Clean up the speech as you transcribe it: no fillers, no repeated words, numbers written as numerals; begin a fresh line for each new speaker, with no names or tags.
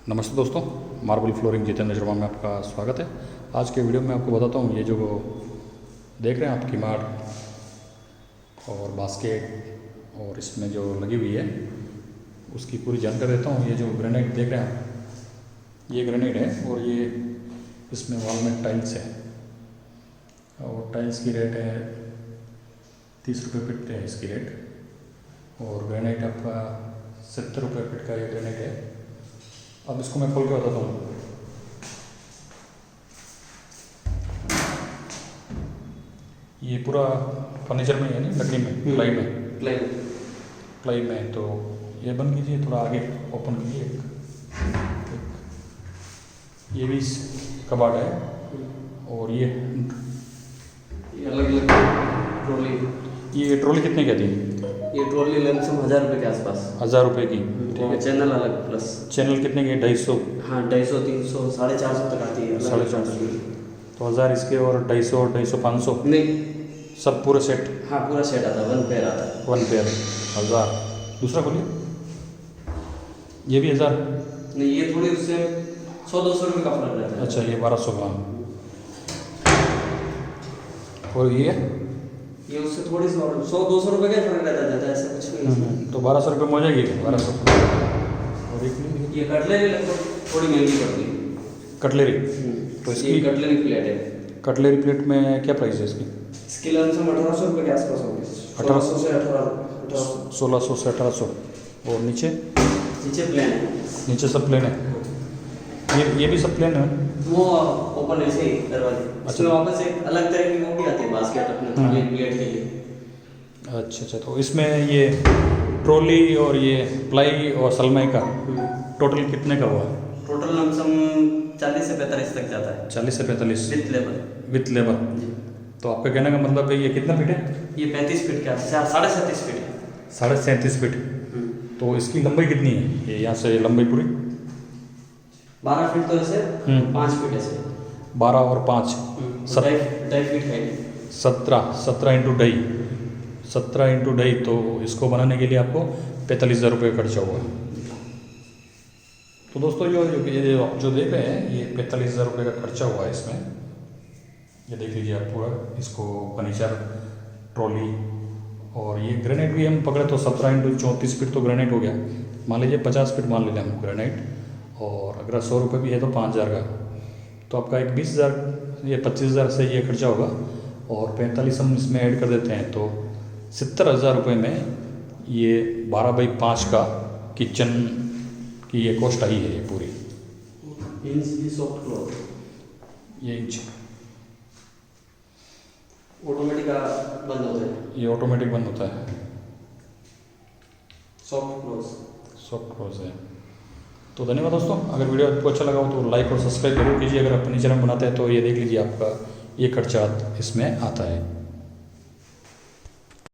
नमस्ते दोस्तों, marble flooring Jitendra Sharma में आपका स्वागत है। आज के वीडियो में आपको बताता हूँ ये जो देख रहे हैं आप कीमार और बास्केट और इसमें जो लगी हुई है उसकी पूरी जानकारी देता हूँ। ये जो ग्रेनाइट देख रहे हैं आप, ये ग्रेनाइट है और ये इसमें वॉल में टाइल्स है और टाइल्स की रेट है 30 रुपये फीट है इसकी रेट। और ग्रेनाइट आपका 70 रुपये फीट का ये ग्रेनाइट है। अब इसको मैं खोल के बताता हूँ। ये पूरा फर्नीचर में है, नहीं लकड़ी में, प्लाई में। तो ये बंद कीजिए, थोड़ा आगे ओपन कीजिए। ये भी कबाड़ है और ये
अलग अलग ट्रॉली।
ये ट्रॉली कितने की आती है?
ये ट्रॉली लमसम 1000 रुपये के आसपास।
1000 रुपये की।
ठीक है। चैनल अलग प्लस।
चैनल कितने की? 250।
हाँ, 250, 300, 450 तक आती है।
450। तो 1000 इसके और 250 और 250 500
नहीं,
सब पूरे सेट?
हाँ पूरा सेट आता है, 1 पेयर आता है।
1 पेयर 1000। दूसरा खोलिए, ये भी 1000।
नहीं, ये थोड़ी उससे 100-200 रुपये का फर्क रहता है।
अच्छा, ये 1200 ग्राम। और
ये उससे थोड़ी सी और 100-200 रुपये का फर्क रहता है, ऐसा कुछ नहीं।
तो 1200 रुपये में हो जाएगी। 1200। और
ये कटलरी लगभग थोड़ी महंगी पड़ती है।
कटलेरी? तो इसकी
कटलरी प्लेट है।
कटलेरी प्लेट में क्या प्राइस है इसकी?
इसकी लमसम 1800 रुपये के आसपास होगी।
1800
से
1600 से 1800। और नीचे
प्लेन है।
नीचे सब प्लेन है। ये भी सब प्लेन है।
वो ओपन ऐसे ही दरवाजे। इसमें वापस एक अलग तरह की वो भी आती है बास्केट अपने थाली प्लेट के लिए।
अच्छा, तो इसमें ये ट्रॉली और ये प्लाई और सलमाई का टोटल कितने का हुआ?
टोटल लमसम 40 से 45 तक जाता है।
40 से 45
विथ लेबर
जी। तो आपका कहने का मतलब है ये कितना फीट है?
ये 35 फीट का 37.5 फीट है।
37.5 फीट। तो इसकी लंबाई कितनी है? ये यहाँ से लंबाई पूरी
12 फीट तो ऐसे 5 फीट ऐसे
12 और 5
2.5 फीट है।
17 इंटू ढाई 17 इंटू ढाई। तो इसको बनाने के लिए आपको 45,000 रुपये खर्चा हुआ। तो दोस्तों ये आप जो देख रहे हैं ये 45,000 रुपये का खर्चा हुआ है इसमें। ये देख लीजिए आप पूरा इसको फर्नीचर, ट्रॉली और ये ग्रेनाइट भी हम पकड़े तो 17 इंटू 34 फीट तो ग्रेनाइट हो गया। मान लीजिए 50 फीट मान लेते हैं हम ग्रेनाइट, और अगर 100 रुपये भी है तो 5000 का। तो आपका एक 20,000 ये 25,000 से ये खर्चा होगा। और 45 हम इसमें ऐड कर देते हैं तो 70,000 रुपये में ये 12x5 का किचन की ये कॉस्ट आई है। ये पूरी
इंच सॉफ्ट क्लॉथ।
ये इंच
ऑटोमेटिक बंद होता है।
ये ऑटोमेटिक बंद होता है।
सॉफ्ट
क्लोज है। तो धन्यवाद दोस्तों। अगर वीडियो आपको अच्छा लगा हो तो लाइक और सब्सक्राइब जरूर कीजिए। अगर आप फर्नीचर में बनाते हैं तो ये देख लीजिए आपका ये खर्चा इसमें आता है।